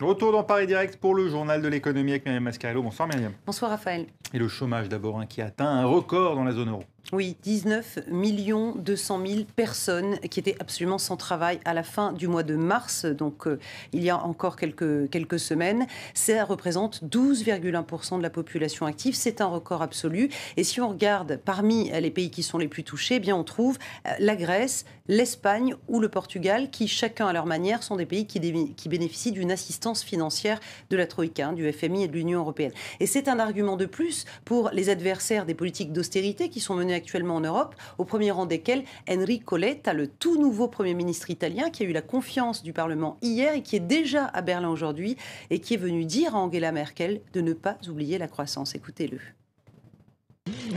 Retour dans Paris Direct pour le journal de l'économie avec Myriam Mascarello. Bonsoir Myriam. Bonsoir Raphaël. Et le chômage d'abord qui atteint un record dans la zone euro. Oui, 19 200 000 personnes qui étaient absolument sans travail à la fin du mois de mars, donc il y a encore quelques semaines. Ça représente 12,1% de la population active. C'est un record absolu. Et si on regarde parmi les pays qui sont les plus touchés, eh bien on trouve la Grèce, l'Espagne ou le Portugal, qui chacun à leur manière sont des pays qui bénéficient d'une assistance financière de la Troïka, du FMI et de l'Union européenne. Et c'est un argument de plus pour les adversaires des politiques d'austérité qui sont menées actuellement en Europe, au premier rang desquels Enrico Letta, le tout nouveau Premier ministre italien, qui a eu la confiance du Parlement hier et qui est déjà à Berlin aujourd'hui et qui est venu dire à Angela Merkel de ne pas oublier la croissance. Écoutez-le.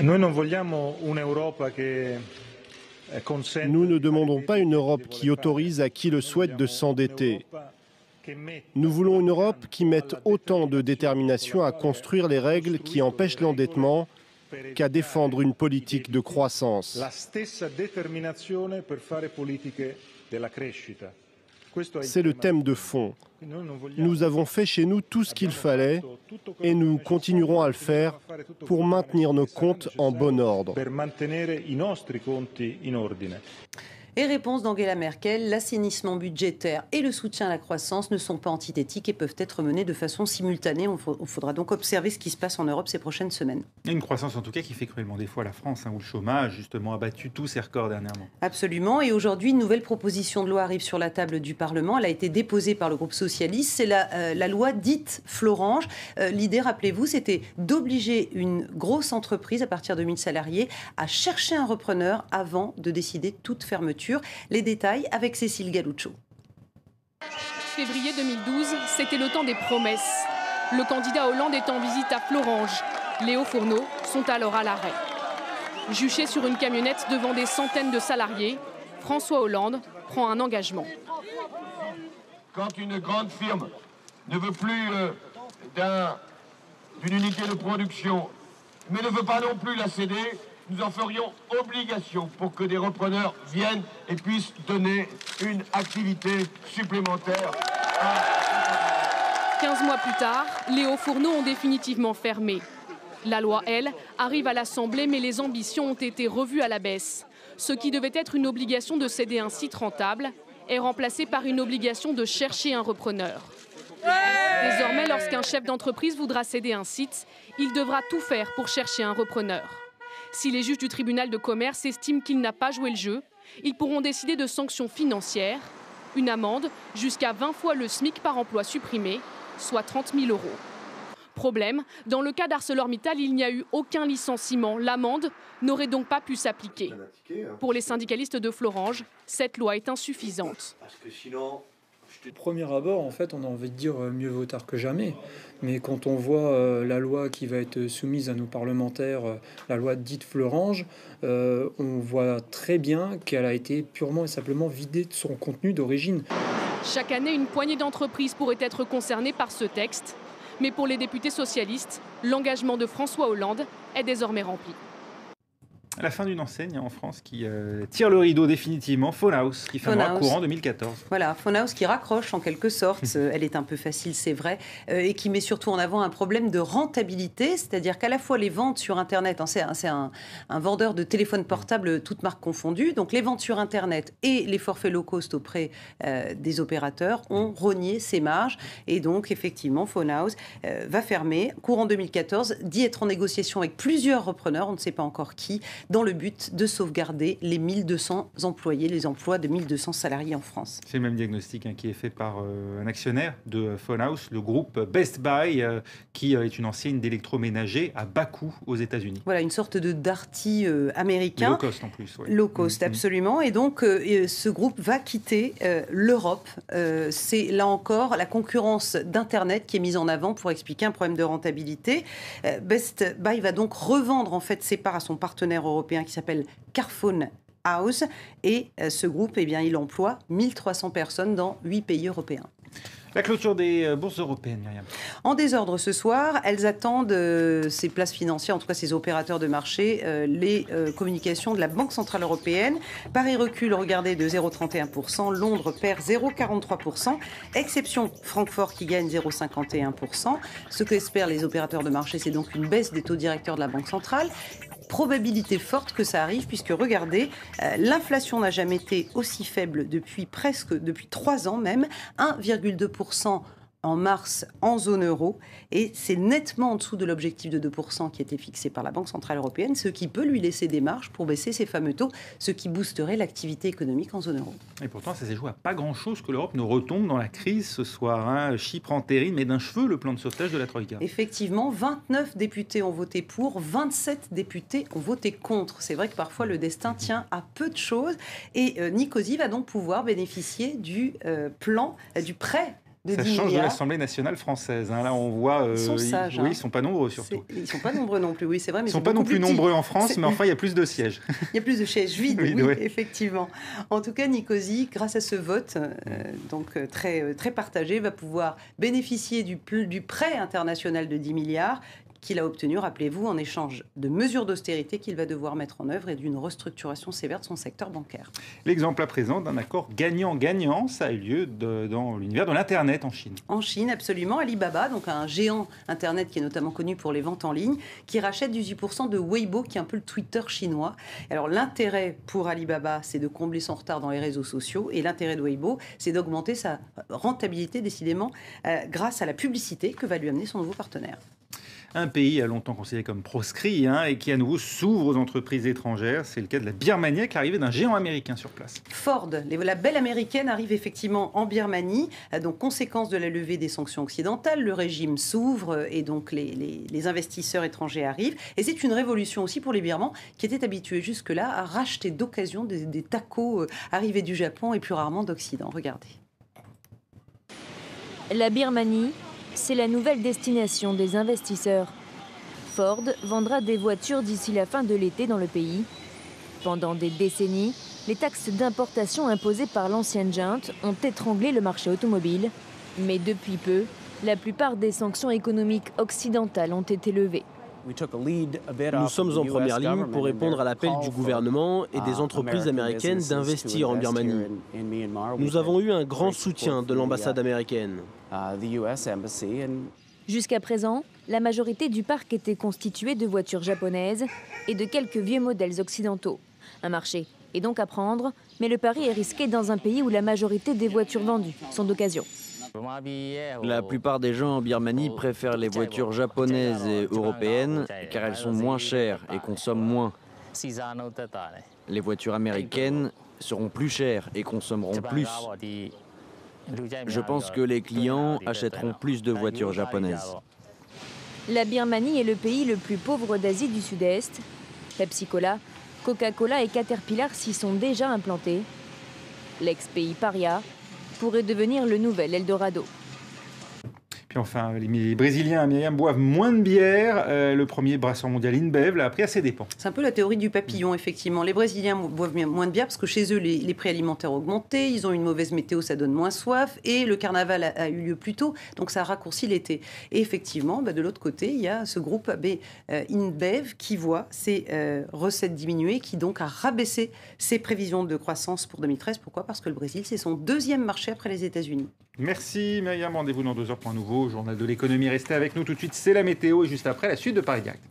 Nous ne demandons pas une Europe qui autorise à qui le souhaite de s'endetter. Nous voulons une Europe qui mette autant de détermination à construire les règles qui empêchent l'endettement qu'à défendre une politique de croissance. C'est le thème de fond. Nous avons fait chez nous tout ce qu'il fallait et nous continuerons à le faire pour maintenir nos comptes en bon ordre. Et réponse d'Angela Merkel, l'assainissement budgétaire et le soutien à la croissance ne sont pas antithétiques et peuvent être menés de façon simultanée. Il faudra donc observer ce qui se passe en Europe ces prochaines semaines. Une croissance en tout cas qui fait cruellement défaut à la France, où le chômage justement a battu tous ses records dernièrement. Absolument. Et aujourd'hui, une nouvelle proposition de loi arrive sur la table du Parlement. Elle a été déposée par le groupe socialiste. C'est la loi dite Florange. L'idée, rappelez-vous, c'était d'obliger une grosse entreprise à partir de 1000 salariés à chercher un repreneur avant de décider toute fermeture. Les détails avec Cécile Galluccio. Février 2012, c'était le temps des promesses. Le candidat Hollande est en visite à Florange. Les hauts fourneaux sont alors à l'arrêt. Juché sur une camionnette devant des centaines de salariés, François Hollande prend un engagement. Quand une grande firme ne veut plus d'une unité de production, mais ne veut pas non plus la céder, nous en ferions obligation pour que des repreneurs viennent et puissent donner une activité supplémentaire. 15 mois plus tard, les hauts fourneaux ont définitivement fermé. La loi, elle, arrive à l'Assemblée, mais les ambitions ont été revues à la baisse. Ce qui devait être une obligation de céder un site rentable est remplacé par une obligation de chercher un repreneur. Désormais, lorsqu'un chef d'entreprise voudra céder un site, il devra tout faire pour chercher un repreneur. Si les juges du tribunal de commerce estiment qu'il n'a pas joué le jeu, ils pourront décider de sanctions financières, une amende jusqu'à 20 fois le SMIC par emploi supprimé, soit 30 000 €. Problème, dans le cas d'ArcelorMittal, il n'y a eu aucun licenciement. L'amende n'aurait donc pas pu s'appliquer. Pour les syndicalistes de Florange, cette loi est insuffisante. Au premier abord, en fait, on a envie de dire mieux vaut tard que jamais. Mais quand on voit la loi qui va être soumise à nos parlementaires, la loi dite Florange, on voit très bien qu'elle a été purement et simplement vidée de son contenu d'origine. Chaque année, une poignée d'entreprises pourrait être concernée par ce texte. Mais pour les députés socialistes, l'engagement de François Hollande est désormais rempli. À la fin d'une enseigne en France qui tire le rideau définitivement, Phone House, qui fermera courant 2014. Voilà, Phone House qui raccroche en quelque sorte, elle est un peu facile c'est vrai, et qui met surtout en avant un problème de rentabilité, c'est-à-dire qu'à la fois les ventes sur Internet, c'est un vendeur de téléphones portables toutes marques confondues, donc les ventes sur Internet et les forfaits low cost auprès des opérateurs ont rogné ses marges, et donc effectivement Phone House va fermer courant 2014, dit être en négociation avec plusieurs repreneurs, on ne sait pas encore qui, dans le but de sauvegarder les 1200 employés, les emplois de 1200 salariés en France. C'est le même diagnostic qui est fait par un actionnaire de Phone House, le groupe Best Buy, qui est une enseigne d'électroménager à bas coût aux États-Unis. Voilà, une sorte de Darty américain. Low cost en plus. Ouais. Low cost, absolument. Et donc, ce groupe va quitter l'Europe. C'est là encore la concurrence d'Internet qui est mise en avant pour expliquer un problème de rentabilité. Best Buy va donc revendre en fait ses parts à son partenaire européen qui s'appelle Carphone House. Et ce groupe, eh bien, il emploie 1300 personnes dans 8 pays européens. La clôture des bourses européennes, Myriam. En désordre ce soir, elles attendent ces places financières, en tout cas ces opérateurs de marché, les communications de la Banque Centrale Européenne. Paris recule, regardez, de 0,31%, Londres perd 0,43%, exception Francfort qui gagne 0,51%. Ce qu'espèrent les opérateurs de marché, c'est donc une baisse des taux directeurs de la Banque Centrale. Probabilité forte que ça arrive, puisque regardez, l'inflation n'a jamais été aussi faible depuis 3 ans même, 1,2% en mars en zone euro, et c'est nettement en dessous de l'objectif de 2% qui était fixé par la Banque Centrale Européenne, ce qui peut lui laisser des marges pour baisser ces fameux taux, ce qui boosterait l'activité économique en zone euro. Et pourtant, ça s'est joué à pas grand-chose que l'Europe ne retombe dans la crise ce soir. Hein. Chypre entérine, mais d'un cheveu, le plan de sauvetage de la Troïka. Effectivement, 29 députés ont voté pour, 27 députés ont voté contre. C'est vrai que parfois le destin tient à peu de choses, et Nicosie va donc pouvoir bénéficier du prêt. Ça change de l'Assemblée nationale française. Hein. Là, on voit. Ils sont sages. Oui, ils ne sont pas nombreux surtout. Ils ne sont pas nombreux non plus, oui, c'est vrai. Mais ils ne sont pas non plus nombreux en France, mais enfin, il y a plus de sièges. Il y a plus de sièges vides, oui, effectivement. En tout cas, Nicosie, grâce à ce vote, très partagé, va pouvoir bénéficier du prêt international de 10 milliards qu'il a obtenu, rappelez-vous, en échange de mesures d'austérité qu'il va devoir mettre en œuvre et d'une restructuration sévère de son secteur bancaire. L'exemple à présent d'un accord gagnant-gagnant, ça a eu lieu dans l'univers de l'Internet en Chine. En Chine, absolument. Alibaba, donc un géant Internet qui est notamment connu pour les ventes en ligne, qui rachète 18% de Weibo, qui est un peu le Twitter chinois. Alors l'intérêt pour Alibaba, c'est de combler son retard dans les réseaux sociaux, et l'intérêt de Weibo, c'est d'augmenter sa rentabilité, décidément, grâce à la publicité que va lui amener son nouveau partenaire. Un pays longtemps considéré comme proscrit et qui à nouveau s'ouvre aux entreprises étrangères. C'est le cas de la Birmanie avec l'arrivée d'un géant américain sur place. Ford, la belle américaine, arrive effectivement en Birmanie. Donc conséquence de la levée des sanctions occidentales, le régime s'ouvre et donc les investisseurs étrangers arrivent. Et c'est une révolution aussi pour les Birmans qui étaient habitués jusque-là à racheter d'occasion des tacos arrivés du Japon et plus rarement d'Occident. Regardez. La Birmanie, c'est la nouvelle destination des investisseurs. Ford vendra des voitures d'ici la fin de l'été dans le pays. Pendant des décennies, les taxes d'importation imposées par l'ancienne junte ont étranglé le marché automobile. Mais depuis peu, la plupart des sanctions économiques occidentales ont été levées. Nous sommes en première ligne pour répondre à l'appel du gouvernement et des entreprises américaines d'investir en Birmanie. Nous avons eu un grand soutien de l'ambassade américaine. Jusqu'à présent, la majorité du parc était constituée de voitures japonaises et de quelques vieux modèles occidentaux. Un marché est donc à prendre, mais le pari est risqué dans un pays où la majorité des voitures vendues sont d'occasion. La plupart des gens en Birmanie préfèrent les voitures japonaises et européennes car elles sont moins chères et consomment moins. Les voitures américaines seront plus chères et consommeront plus. Je pense que les clients achèteront plus de voitures japonaises. La Birmanie est le pays le plus pauvre d'Asie du Sud-Est. Pepsi-Cola, Coca-Cola et Caterpillar s'y sont déjà implantés. L'ex-pays paria pourrait devenir le nouvel Eldorado. Puis enfin, les Brésiliens, Myriam, boivent moins de bière. Le premier brasseur mondial InBev l'a appris à ses dépens. C'est un peu la théorie du papillon, effectivement. Les Brésiliens boivent moins de bière parce que chez eux, les prix alimentaires ont augmenté, ils ont une mauvaise météo, ça donne moins soif, et le carnaval a eu lieu plus tôt, donc ça a raccourci l'été. Et effectivement, de l'autre côté, il y a ce groupe InBev qui voit ses recettes diminuer, qui donc a rabaissé ses prévisions de croissance pour 2013. Pourquoi ? Parce que le Brésil, c'est son deuxième marché après les États-Unis. Merci Myriam, rendez-vous dans 2 heures pour un nouveau journal de l'économie. Restez avec nous tout de suite, c'est la météo et juste après la suite de Paris Direct.